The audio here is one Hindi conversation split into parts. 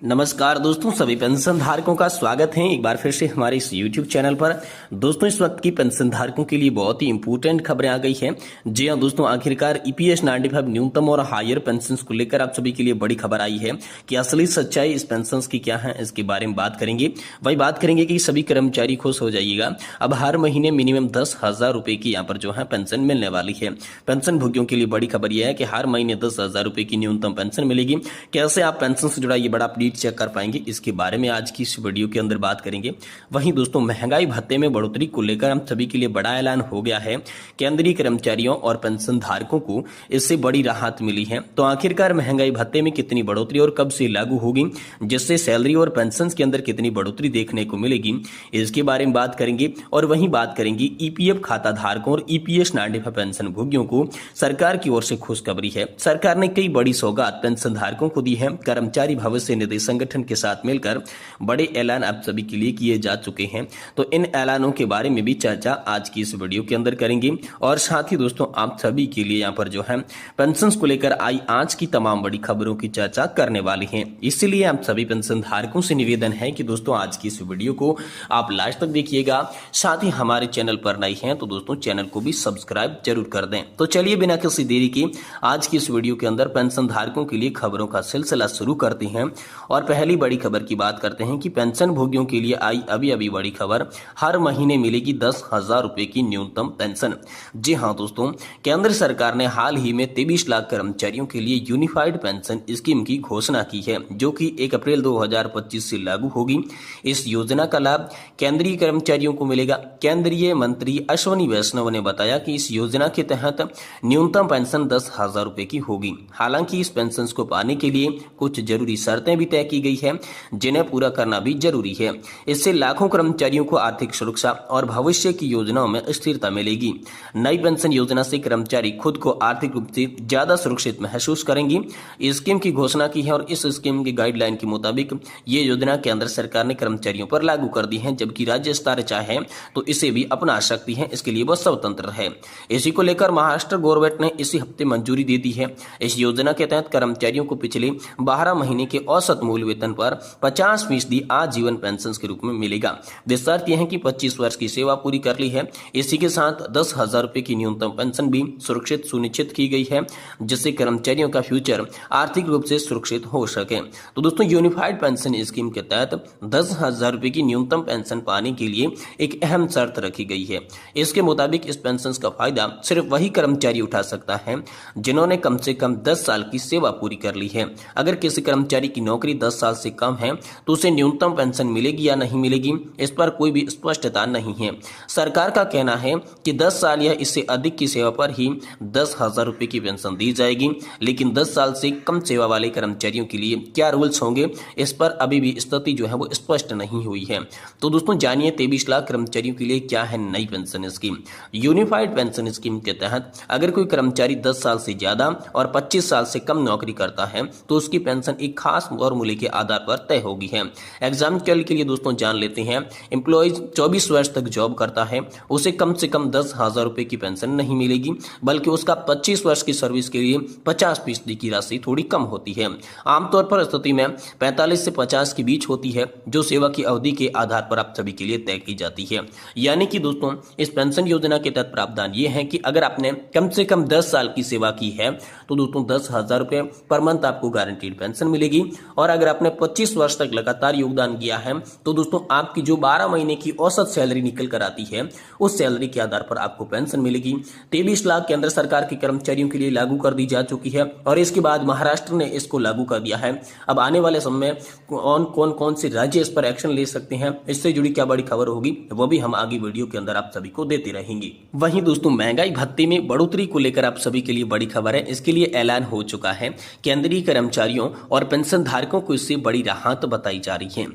नमस्कार दोस्तों, सभी पेंशन धारकों का स्वागत है एक बार फिर से हमारे इस YouTube चैनल पर। दोस्तों, इस वक्त की पेंशन धारकों के लिए बहुत ही इंपॉर्टेंट खबरें आ गई हैं। जी हां दोस्तों, आखिरकार EPS 95 न्यूनतम और हायर पेंशन को लेकर आप सभी के लिए बड़ी खबर आई है कि असली सच्चाई इस पेंशन की क्या है, इसके बारे में बात करेंगे। वही बात करेंगे कि सभी कर्मचारी खुश हो जाइएगा, अब हर महीने मिनिमम 10,000 रुपए की यहाँ पर जो है पेंशन मिलने वाली है। पेंशन भोगियों के लिए बड़ी खबर यह है कि हर महीने 10,000 रुपए की न्यूनतम पेंशन मिलेगी। कैसे आप पेंशन से जुड़ा ये बड़ा चेक कर पाएंगे, इसके बारे में आज की इस वीडियो के अंदर बात करेंगे। वहीं दोस्तों, महंगाई भत्ते में बढ़ोतरी को लेकर हम सभी के लिए बड़ा ऐलान हो गया है। केंद्रीय कर्मचारियों और पेंशन धारकों को इससे बड़ी राहत मिली है। तो आखिरकार महंगाई भत्ते में कितनी बढ़ोतरी और कब से लागू होगी, जिससे सैलरी और पेंशन के अंदर कितनी बढ़ोतरी देखने को मिलेगी, इसके बारे में बात करेंगे। और वहीं बात करेंगे EPF खाता धारकों और EPS 95 पेंशन भोगियों को सरकार की ओर से खुशखबरी है। सरकार ने कई बड़ी सौगात पेंशन धारकों को दी है। कर्मचारी भविष्य निधि संगठन के साथ मिलकर बड़े ऐलान आप सभी के लिए किए जा चुके हैं। तो इन ऐलानों के बारे में भी चर्चा आज की इस वीडियो के अंदर करेंगे। और साथ ही दोस्तों, आप सभी के लिए यहाँ पर जो है पेंशन को लेकर आई आज की तमाम बड़ी खबरों की चर्चा करने वाली हैं। इसलिए आप सभी पेंशन धारकों से निवेदन है कि दोस्तों, आज की इस वीडियो को आप लास्ट तक देखिएगा। साथ ही हमारे चैनल पर नए हैं तो दोस्तों, चैनल को भी सब्सक्राइब जरूर कर दें। तो चलिए बिना किसी देरी के आज की इस वीडियो के अंदर पेंशन धारकों के लिए खबरों का सिलसिला शुरू करते हैं। और पहली बड़ी खबर की बात करते हैं कि पेंशन भोगियों के लिए आई अभी बड़ी खबर, हर महीने मिलेगी 10,000 रुपए की न्यूनतम पेंशन। जी हां दोस्तों, केंद्र सरकार ने हाल ही में 23 लाख कर्मचारियों के लिए यूनिफाइड पेंशन स्कीम की घोषणा की है, जो कि 1 अप्रैल 2025 से लागू होगी। इस योजना का लाभ केंद्रीय कर्मचारियों को मिलेगा। केंद्रीय मंत्री अश्विनी वैष्णव ने बताया कि इस योजना के तहत न्यूनतम पेंशन 10,000 रुपए की होगी। हालांकि इस पेंशन को पाने के लिए कुछ जरूरी शर्तें भी तय की गई है, जिन्हें पूरा करना भी जरूरी है। इससे लाखों कर्मचारियों को आर्थिक सुरक्षा और भविष्य की योजनाओं में स्थिरता मिलेगी। नई पेंशन योजना से कर्मचारी खुद को आर्थिक रूप से ज्यादा सुरक्षित महसूस करेंगी। इस स्कीम की घोषणा की है और इस स्कीम की गाइडलाइन के मुताबिक ये योजना केंद्र सरकार ने कर्मचारियों पर लागू कर दी है, जबकि राज्य स्तर चाहे तो इसे भी अपना सकती है। इसके लिए वह स्वतंत्र है। इसी को लेकर महाराष्ट्र गवर्नमेंट ने इसी हफ्ते मंजूरी दे दी है। इस योजना के तहत कर्मचारियों को पिछले 12 महीने के औसत मूल वेतन पर 50% आजीवन पेंशन के रूप में मिलेगा। शर्त यह है कि 25 वर्ष की सेवा पूरी कर ली है। इसी के साथ 10,000 रुपए की न्यूनतम पेंशन भी सुनिश्चित की गई है, जिससे कर्मचारियों का फ्यूचर आर्थिक रूप से सुरक्षित हो सके। तो दोस्तों, यूनिफाइड पेंशन स्कीम के तहत 10,000 रुपए की न्यूनतम पेंशन पाने के लिए एक अहम शर्त रखी गई है। इसके मुताबिक इस पेंशन का फायदा सिर्फ वही कर्मचारी उठा सकता है जिन्होंने कम से कम 10 साल की सेवा पूरी कर ली है। अगर किसी कर्मचारी की नौकरी 10 साल से कम है तो उसे न्यूनतम पेंशन मिलेगी या नहीं मिलेगी, इस पर कोई भी स्पष्टता नहीं है। सरकार का कहना है कि 10 साल या इससे अधिक की सेवा पर ही 10,000 रुपए की पेंशन दी जाएगी, लेकिन 10 साल से कम सेवा वाले कर्मचारियों के लिए क्या रूल्स होंगे, इस पर अभी भी स्थिति जो है वो स्पष्ट नहीं हुई है। तो दोस्तों, जानिए 23 लाख कर्मचारियों के लिए क्या है नई pension scheme. Unified pension scheme के तहत अगर कोई कर्मचारी 10 साल से ज्यादा और 25 साल से कम नौकरी करता है तो उसकी पेंशन एक खास फॉर्मूले के आधार पर तय होगी है। एग्जाम्पल के लिए दोस्तों जान लेते हैं, एम्प्लॉयज 24 वर्ष तक जॉब करता है, उसे कम से कम 10,000 रुपए की पेंशन नहीं मिलेगी, बल्कि उसका 25 वर्ष की सर्विस के लिए 50% की राशि थोड़ी कम होती है। आमतौर पर स्थिति में 45 से 50 के बीच होती है, जो सेवा की अवधि के आधार पर आप सभी के लिए तय की जाती है। यानी कि दोस्तों, इस पेंशन योजना के तहत प्रावधान ये है कि अगर आपने कम से कम 10 साल की सेवा की है तो दोस्तों 10,000 रुपए पर मंथ आपको गारंटीड पेंशन मिलेगी। और अगर आपने 25 वर्ष तक लगातार योगदान किया है तो दोस्तों आपकी जो 12 महीने की औसत सैलरी निकल कर आती है, उस सैलरी के आधार पर आपको पेंशन मिलेगी। 23 लाख केंद्र सरकार के कर्मचारियों के लिए लागू कर दी जा चुकी है और इसके बाद महाराष्ट्र ने इसको लागू कर दिया है। अब आने वाले समय में कौन से राज्य इस पर एक्शन ले सकते हैं, इससे जुड़ी क्या बड़ी खबर होगी, वो भी हम आगे वीडियो के अंदर आप सभी को देते रहेंगे। वहीं दोस्तों, महंगाई भत्ते में बढ़ोतरी को लेकर आप सभी के लिए बड़ी खबर है। इसके लिए ऐलान हो चुका है। केंद्रीय कर्मचारियों और पेंशन धारकों को इससे बड़ी राहत बताई जा रही है।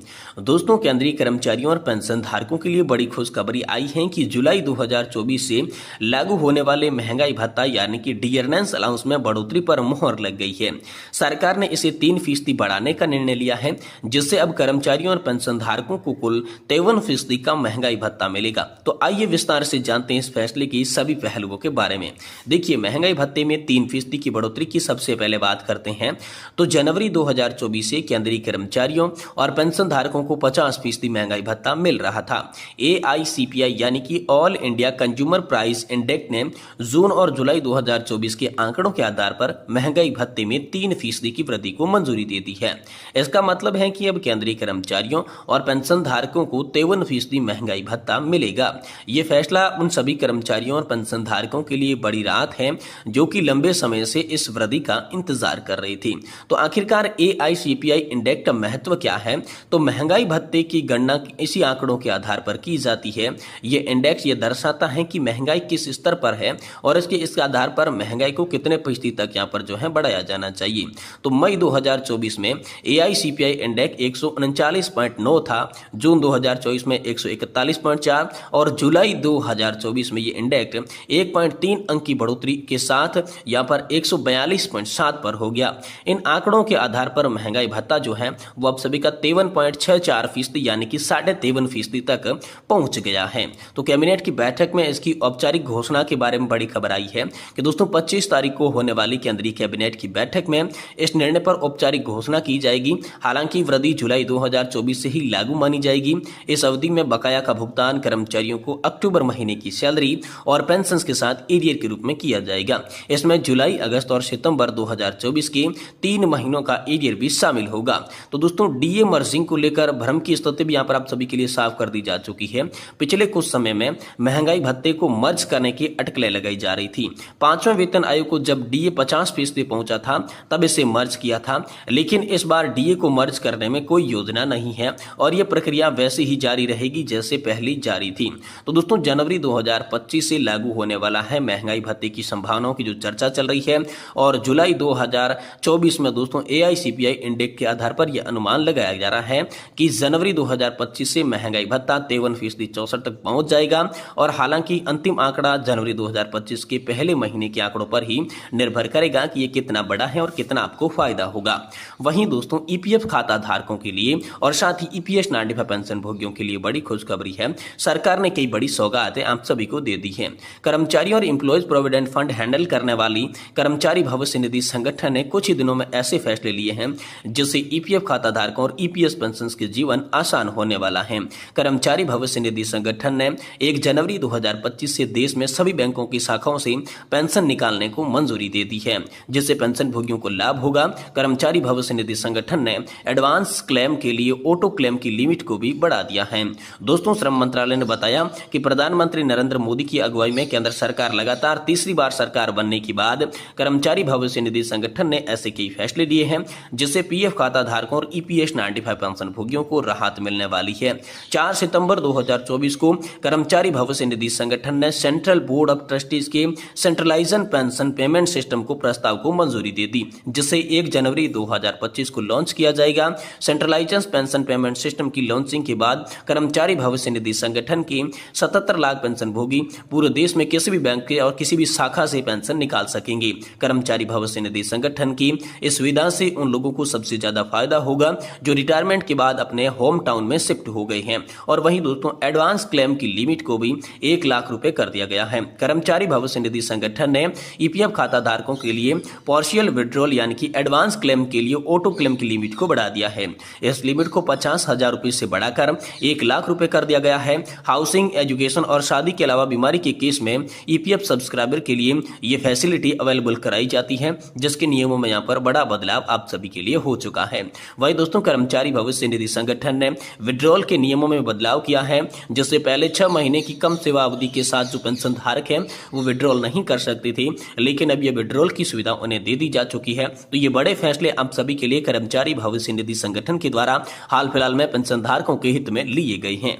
दोस्तों, केंद्रीय कर्मचारियों और पेंशन धारकों के लिए बड़ी खुशखबरी आई है कि जुलाई 2024 से लागू होने वाले महंगाई भत्ता यानी कि डियरनेंस अलाउंस में बढ़ोतरी पर मुहर लग गई है। सरकार ने इसे 3% बढ़ाने का निर्णय लिया है, जिससे अब कर्मचारियों और पेंशन धारकों को कुल 53% का महंगाई भत्ता मिलेगा। तो आइए विस्तार से जानते हैं इस फैसले की सभी पहलुओं के बारे में। देखिए, महंगाई भत्ते में 3% की बढ़ोतरी की सबसे पहले बात करते हैं तो जनवरी 2024 से केंद्रीय कर्मचारियों और पेंशन धारकों को 50% महंगाई भत्ता मिल रहा था। AICPI यानी कि all India consumer price index ने जून और जुलाई 2024 के आंकड़ों के आधार पर महंगाई भत्ते में 3% की वृद्धि को मंजूरी दे दी है। इसका मतलब है कि अब केंद्रीय कर्मचारियों और पेंशन धारकों को 53% महंगाई भत्ता मिलेगा। ये फैसला उन सभी कर्मचारियों और पेंशन धारकों के लिए बड़ी राहत है जो कि लंबे समय से इस वृद्धि का इंतजार कर रही थी। तो आखिरकार AICPI इंडेक्स का महत्व क्या है? तो महंगाई भत्ते की गणना इसी आंकड़ों के आधार पर की जाती है। ये इंडेक्स ये दर्शाता है कि महंगाई किस स्तर पर है और इस आधार पर महंगाई को कितने फीसदी तक यहाँ पर जो है बढ़ाया जाना चाहिए। तो मई 2024 में AICPI इंडेक्स 139.9 था, जून 2024 में 141.4 और जुलाई 2024 में ये इंडेक्स 1.3 अंक की बढ़ोतरी के साथ यहाँ पर 142.7 पर हो गया। इन आंकड़ों के आधार पर महंगाई भत्ता जो है वो अब सभी का 53.64% यानी कि 53.5% तक पहुंच गया है। तो कैबिनेट की बैठक में इसकी औपचारिक घोषणा के बारे में बड़ी खबर आई है कि दोस्तों 25 तारीख को होने वाली केंद्रीय कैबिनेट की बैठक में इस निर्णय पर औपचारिक घोषणा की जाएगी। हालांकि वृद्धि जुलाई 2024 से ही लागू मानी जाएगी। इस अवधि में बकाया का भुगतान कर्मचारियों को अक्टूबर महीने की सैलरी और पेंशन के साथ एरियर के रूप में किया जाएगा। इसमें जुलाई, अगस्त और सितंबर 2024 के 3 महीनों का एरियर भी शामिल होगा। तो दोस्तों DA मर्जिंग को लेकर भ्रम की स्थिति भी यहाँ पर आप सभी के लिए साफ कर दी जा चुकी है। पिछले कुछ समय में महंगाई भत्ते को मर्ज करने की अटकलें लगाई जा रही थी। 5वें वेतन आयोग को जब DA 50% पहुंचा था तब इसे मर्ज किया था, लेकिन इस बार DA को मर्ज करने में कोई योजना नहीं है और यह प्रक्रिया वैसे ही जारी रहेगी जैसे पहले जारी थी। तो दोस्तों जनवरी 2025 से लागू होने वाला है महंगाई भत्ते की संभावनाओं की जो चर्चा चल रही है और जुलाई 2024 में दोस्तों AICPI इंडेक्स के आधार पर यह अनुमान लगाया जा रहा है कि जनवरी 2025 से महंगाई भत्ता 53% 64 तक पहुंच जाएगा। और हालांकि अंतिम आंकड़ा जनवरी 2025 के पहले महीने के आंकड़ों पर ही निर्भर करेगा कि यह कितना बड़ा है और कितना आपको फायदा होगा। वहीं दोस्तों EPF खाता धारकों के लिए और साथ ही EPS 95 पेंशन भोगियों के लिए बड़ी खुशखबरी है। सरकार ने कई बड़ी सौगातें आप सभी को दे दी है। कर्मचारियों और एम्प्लॉयज प्रोविडेंट फंड हैंडल करने वाली कर्मचारी भविष्य निधि संगठन ने कुछ ही दिनों में ऐसे फैसले लिए हैं जिससे EPF खाता धारकों और EPS पेंशन के जीवन आसान होने वाला है। कर्मचारी भविष्य निधि संगठन ने 1 जनवरी 2025 से देश में सभी बैंकों की शाखाओं से पेंशन निकालने को मंजूरी दे दी है, जिससे पेंशन भोगियों को लाभ होगा। कर्मचारी भविष्य निधि संगठन ने एडवांस क्लेम के लिए ऑटो क्लेम की लिमिट को भी बढ़ा दिया है। दोस्तों श्रम मंत्रालय ने बताया कि प्रधानमंत्री नरेंद्र मोदी की अगुवाई में केंद्र सरकार लगातार तीसरी बार सरकार बनने के बाद कर्मचारी भविष्य निधि संगठन ने ऐसे कई फैसले लिए हैं जिससे PF खाता धारकों और EPS 95 पेंशन भोगियों को राहत मिलने वाली है। 4 सितंबर 2024 को कर्मचारी भविष्य निधि संगठन ने सेंट्रल बोर्ड ऑफ ट्रस्टीज के सेंट्रलाइजेशन पेंशन पेमेंट सिस्टम को प्रस्ताव को मंजूरी दे दी, जिसे 1 जनवरी 2025 को लॉन्च किया जाएगा। सेंट्रलाइजेशन पेंशन पेमेंट सिस्टम की लॉन्चिंग के बाद कर्मचारी भविष्य निधि संगठन के 77 लाख पेंशन भोगी पूरे देश में किसी भी बैंक के और किसी भी शाखा से पेंशन निकाल सकेंगे। कर्मचारी भविष्य निधि संगठन की इस सुविधा से उन लोगों को सबसे ज्यादा फायदा होगा जो रिटायरमेंट के बाद अपने होम टाउन में शिफ्ट हो गए हैं। और वहीं दोस्तों एडवांस क्लेम की लिमिट को भी 1 लाख रुपए कर दिया गया है। कर्मचारी भविष्य निधि संगठन ने EPF खाता धारकों के लिए पार्शियल विड्रॉल यानी कि एडवांस क्लेम के लिए ऑटो क्लेम की लिमिट को बढ़ा दिया है। इस लिमिट को 50,000 रुपए से बढ़ाकर 1 लाख रुपए कर दिया गया है। हाउसिंग, एजुकेशन और शादी के अलावा बीमारी के केस में EPF सब्सक्राइबर के लिए ये फैसिलिटी अवेलेबल कराई जाती है, जिसके नियमों में यहाँ पर बड़ा बदलाव आप सभी के लिए हो चुका है। वही दोस्तों कर्मचारी भविष्य निधि संगठन ने विड्रॉल के नियमों में बदलाव किया है, जिससे पहले 6 महीने की कम सेवा अवधि के साथ जो पेंशन धारक है वो विड्रॉल नहीं कर सकती थी, लेकिन अब ये विड्रॉल की सुविधा उन्हें दे दी जा चुकी है। तो ये बड़े फैसले आप सभी के लिए कर्मचारी भविष्य निधि संगठन के द्वारा हाल फिलहाल में पेंशन धारकों के हित में लिए गए हैं।